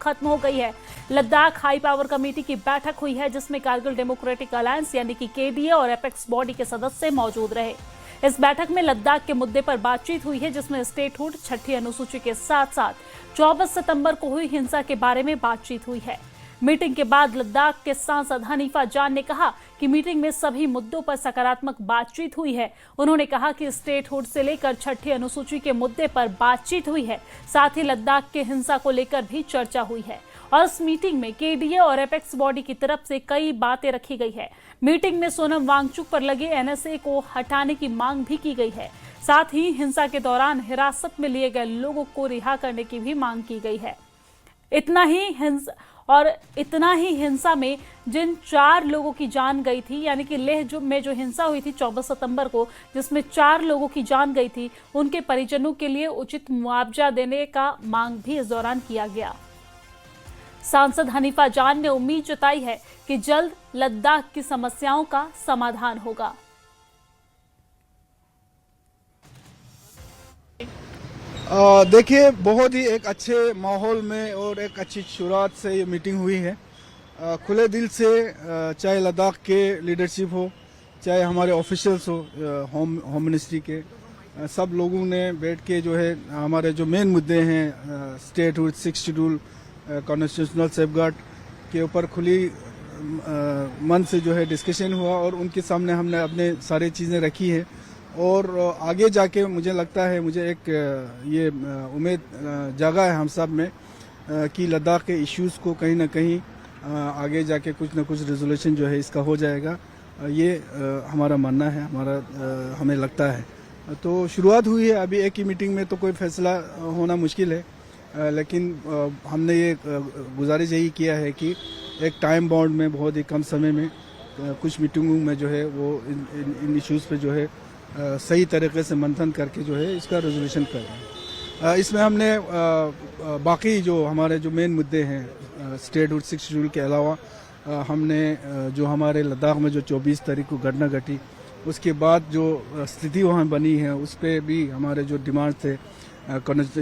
खत्म हो गई है। लद्दाख हाई पावर कमेटी की बैठक हुई है जिसमें कारगिल डेमोक्रेटिक अलायंस यानी कि केडीए और एपेक्स बॉडी के सदस्य मौजूद रहे। इस बैठक में लद्दाख के मुद्दे पर बातचीत हुई है जिसमें स्टेटहुड, छठी अनुसूची के साथ साथ 24 सितंबर को हुई हिंसा के बारे में बातचीत हुई है। मीटिंग के बाद लद्दाख के सांसद हनीफा जान ने कहा कि मीटिंग में सभी मुद्दों पर सकारात्मक बातचीत हुई है। उन्होंने कहा कि स्टेटहुड से लेकर छठी अनुसूची के मुद्दे पर बातचीत हुई है, साथ ही लद्दाख के हिंसा को लेकर भी चर्चा हुई है और इस मीटिंग में केडीए और एपेक्स बॉडी की तरफ से कई बातें रखी गई है। मीटिंग में सोनम वांगचुक पर लगे एनएसए को हटाने की मांग भी की गई है। साथ ही हिंसा के दौरान हिरासत में लिए गए लोगों को रिहा करने की भी मांग की गई है। इतना ही हिंसा में जिन 4 लोगों की जान गई थी, यानी कि लेह में जो हिंसा हुई थी 24 सितंबर को, जिसमें 4 लोगों की जान गई थी, उनके परिजनों के लिए उचित मुआवजा देने का मांग भी इस दौरान किया गया। सांसद हनीफा जान ने उम्मीद जताई है कि जल्द लद्दाख की समस्याओं का समाधान होगा। देखिए, बहुत ही एक अच्छे माहौल में और एक अच्छी शुरुआत से ये मीटिंग हुई है। खुले दिल से चाहे लद्दाख के लीडरशिप हो, चाहे हमारे ऑफिशियल्स हो, होम मिनिस्ट्री के, सब लोगों ने बैठ के जो है हमारे जो मेन मुद्दे हैं statehood, 6th schedule, constitutional safeguard के ऊपर खुली मन से जो है डिस्कशन हुआ और उनके सामने हमने अपने सारी चीज़ें रखी है। और आगे जाके मुझे लगता है, मुझे एक ये उम्मीद जागा है हम सब में कि लद्दाख के इश्यूज़ को कहीं ना कहीं आगे जाके कुछ ना कुछ रेजोल्यूशन जो है इसका हो जाएगा। ये हमारा मानना है, हमें लगता है। तो शुरुआत हुई है, अभी एक ही मीटिंग में तो कोई फैसला होना मुश्किल है, लेकिन हमने ये गुजारिश यही किया है कि एक टाइम बाउंड में बहुत ही कम समय में कुछ मीटिंगों में जो है वो इन इश्यूज़ पे जो है सही तरीके से मंथन करके जो है इसका रेजोल्यूशन कर रहे हैं। इसमें हमने बाकी जो हमारे जो मेन मुद्दे हैं स्टेटहुड, 6th शेड्यूल के अलावा हमने जो हमारे लद्दाख में जो 24 तारीख को घटना घटी, उसके बाद जो स्थिति वहाँ बनी है उस पर भी हमारे जो डिमांड थे,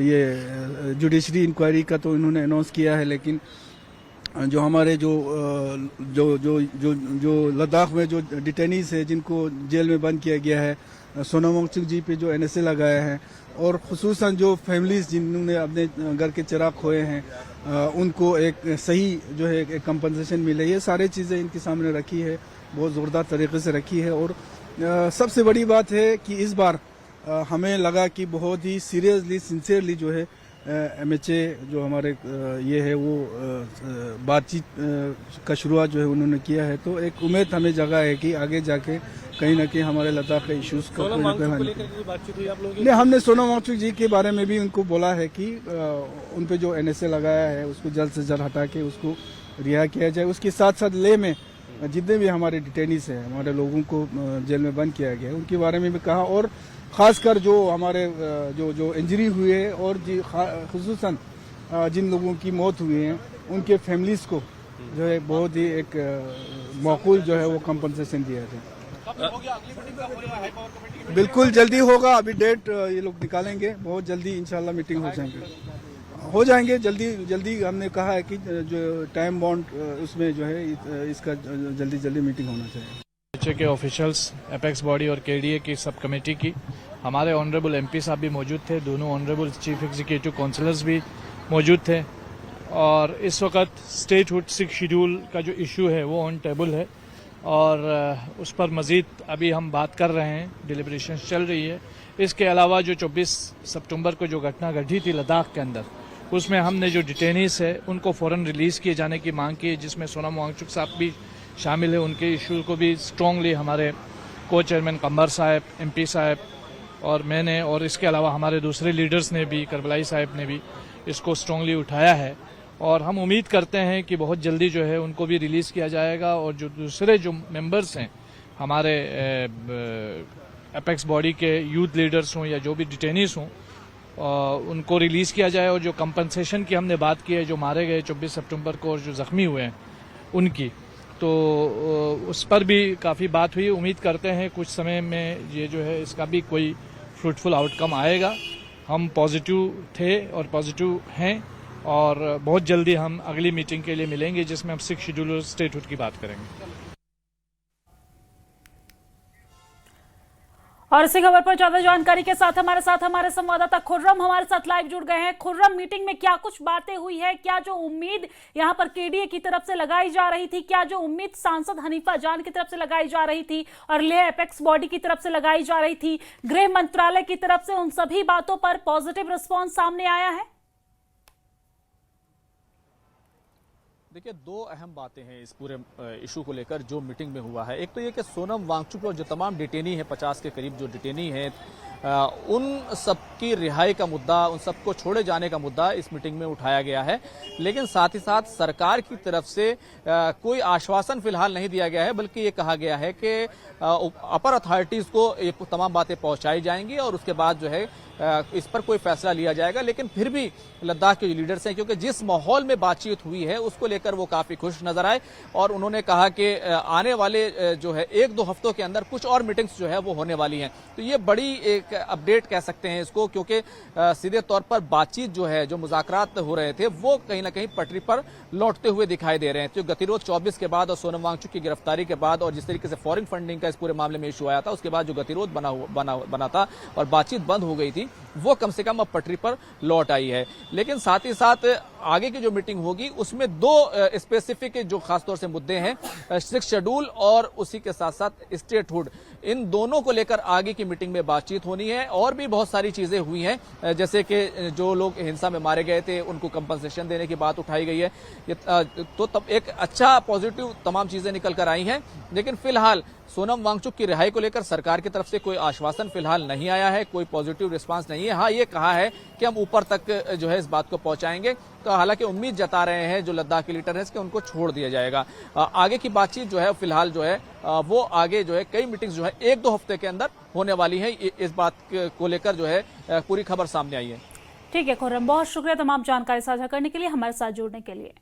ये जुडिशरी इंक्वायरी का तो इन्होंने अनाउंस किया है, लेकिन जो हमारे जो लद्दाख में जो डिटेनीज है जिनको जेल में बंद किया गया है, सोनम वांगचुक जी पे जो एनएसए लगाया है, और खुसूसन जो फैमिलीज जिन्होंने अपने घर के चिराग खोए हैं उनको एक सही जो है एक कंपनसेशन मिले, ये सारी चीज़ें इनके सामने रखी है, बहुत ज़ोरदार तरीके से रखी है। और सबसे बड़ी बात है कि इस बार हमें लगा कि बहुत ही सीरियसली, सिंसियरली जो है एमएचए जो हमारे ये है वो बातचीत का शुरुआत जो है उन्होंने किया है। तो एक उम्मीद हमें जगा है कि आगे जाके कहीं ना कहीं हमारे लद्दाख के इश्यूज को नहीं, हमने सोनम वांगचुक जी के बारे में भी उनको बोला है कि उन पे जो एनएसए लगाया है उसको जल्द से जल्द हटा के उसको रिहा किया जाए। उसके साथ साथ लेह में जितने भी हमारे डिटेनीज हैं, हमारे लोगों को जेल में बंद किया गया है, उनके बारे में भी कहा। और ख़ासकर जो हमारे जो इंजरी हुए है और खुसूसन जिन लोगों की मौत हुई है उनके फैमिलीज़ को जो है बहुत ही एक माकूल जो है वो कंपनसेशन दिया जाए। बिल्कुल जल्दी होगा, अभी डेट ये लोग निकालेंगे, बहुत जल्दी इंशाल्लाह मीटिंग हो जाएंगे जल्दी हमने कहा है कि जो टाइम बाउंड उसमें जो है इसका जल्दी मीटिंग होना चाहिए। के ऑफिशियल्स, एपेक्स बॉडी और केडीए की सब कमेटी की, हमारे ऑनरेबल एमपी साहब भी मौजूद थे, दोनों ऑनरेबल चीफ एग्जीक्यूटिव काउंसिलर्स भी मौजूद थे। और इस वक्त स्टेटहुड 6th शेड्यूल का जो इशू है वो ऑन टेबल है और उस पर मज़ीद अभी हम बात कर रहे हैं, डिलिब्रेशंस चल रही है। इसके अलावा जो 24 सितंबर को जो घटना घटी थी लद्दाख के अंदर, उसमें हमने जो डिटेनीज है उनको फ़ौरन रिलीज़ किए जाने की मांग की, जिसमें सोनम वांगचुक साहब भी शामिल है। उनके इशू को भी स्ट्रॉन्गली हमारे को चेयरमैन कंबर साहब, एमपी साहब और मैंने, और इसके अलावा हमारे दूसरे लीडर्स ने भी, करबलाई साहब ने भी इसको स्ट्रॉन्गली उठाया है। और हम उम्मीद करते हैं कि बहुत जल्दी जो है उनको भी रिलीज़ किया जाएगा और जो दूसरे जो मेंबर्स हैं हमारे एपेक्स बॉडी के यूथ लीडर्स हों या जो भी डिटेनीज हों उनको रिलीज़ किया जाए। और जो कंपनसेशन की हमने बात की है, जो मारे गए 24 सितंबर को और जो ज़ख्मी हुए हैं उनकी, तो उस पर भी काफ़ी बात हुई। उम्मीद करते हैं कुछ समय में ये जो है इसका भी कोई फ्रूटफुल आउटकम आएगा। हम पॉजिटिव थे और पॉजिटिव हैं और बहुत जल्दी हम अगली मीटिंग के लिए मिलेंगे जिसमें हम 6 शेड्यूल स्टेटहुड की बात करेंगे। और इसी खबर पर ज्यादा जानकारी के साथ हमारे संवाददाता खुर्रम हमारे साथ लाइव जुड़ गए हैं। खुर्रम, मीटिंग में क्या कुछ बातें हुई है? क्या जो उम्मीद यहां पर केडीए की तरफ से लगाई जा रही थी, क्या जो उम्मीद सांसद हनीफा जान की तरफ से लगाई जा रही थी और लेह एपेक्स बॉडी की तरफ से लगाई जा रही थी, गृह मंत्रालय की तरफ से, उन सभी बातों पर पॉजिटिव रिस्पॉन्स सामने आया है? देखिए, दो अहम बातें हैं इस पूरे इशू को लेकर जो मीटिंग में हुआ है। एक तो ये कि सोनम वांगचुक और जो तमाम डिटेनी है, 50 के करीब जो डिटेनी है, उन सबकी रिहाई का मुद्दा, उन सबको छोड़े जाने का मुद्दा इस मीटिंग में उठाया गया है। लेकिन साथ ही साथ सरकार की तरफ से कोई आश्वासन फिलहाल नहीं दिया गया है, बल्कि ये कहा गया है कि अपर अथॉरिटीज को ये तमाम बातें पहुंचाई जाएंगी और उसके बाद जो है इस पर कोई फैसला लिया जाएगा। लेकिन फिर भी लद्दाख के जो लीडर्स हैं, क्योंकि जिस माहौल में बातचीत हुई है उसको लेकर वो काफी खुश नजर आए और उन्होंने कहा कि आने वाले जो है 1-2 हफ्तों के अंदर कुछ और मीटिंग्स जो है वो होने वाली हैं। तो ये बड़ी एक अपडेट कह सकते हैं इसको, क्योंकि सीधे तौर पर बातचीत जो है, जो मुज़ाकरात हो रहे थे, वो कहीं ना कहीं पटरी पर लौटते हुए दिखाई दे रहे हैं। तो गतिरोध 24 के बाद और सोनम वांगचुक की गिरफ्तारी के बाद और जिस तरीके से फॉरेन फंडिंग का इस पूरे मामले में इशू आया था, उसके बाद जो गतिरोध बना था और बातचीत बंद हो गई थी, वो कम से कम अब पटरी पर लौट आई है। लेकिन साथ ही साथ आगे की जो मीटिंग होगी उसमें 2 स्पेसिफिक जो खासतौर से मुद्दे हैं, 6 शेड्यूल और उसी के साथ साथ स्टेटहुड, इन दोनों को लेकर आगे की मीटिंग में बातचीत होनी है। और भी बहुत सारी चीजें हुई हैं, जैसे कि जो लोग हिंसा में मारे गए थे उनको कंपनसेशन देने की बात उठाई गई है। तो तब एक अच्छा पॉजिटिव तमाम चीजें निकल कर आई हैं। लेकिन फिलहाल सोनम वांगचुक की रिहाई को लेकर सरकार की तरफ से कोई आश्वासन फिलहाल नहीं आया है, कोई पॉजिटिव रिस्पांस नहीं है। हाँ, ये कहा है कि हम ऊपर तक जो है इस बात को पहुंचाएंगे। तो हालांकि उम्मीद जता रहे हैं जो लद्दाख के लीडर हैं कि उनको छोड़ दिया जाएगा। आगे की बातचीत जो है फिलहाल जो है वो आगे जो है कई मीटिंग्स जो है 1-2 हफ्ते के अंदर होने वाली है। इस बात को लेकर जो है पूरी खबर सामने आई है। ठीक है खुर्रम, बहुत शुक्रिया तमाम जानकारी साझा करने के लिए, हमारे साथ जुड़ने के लिए।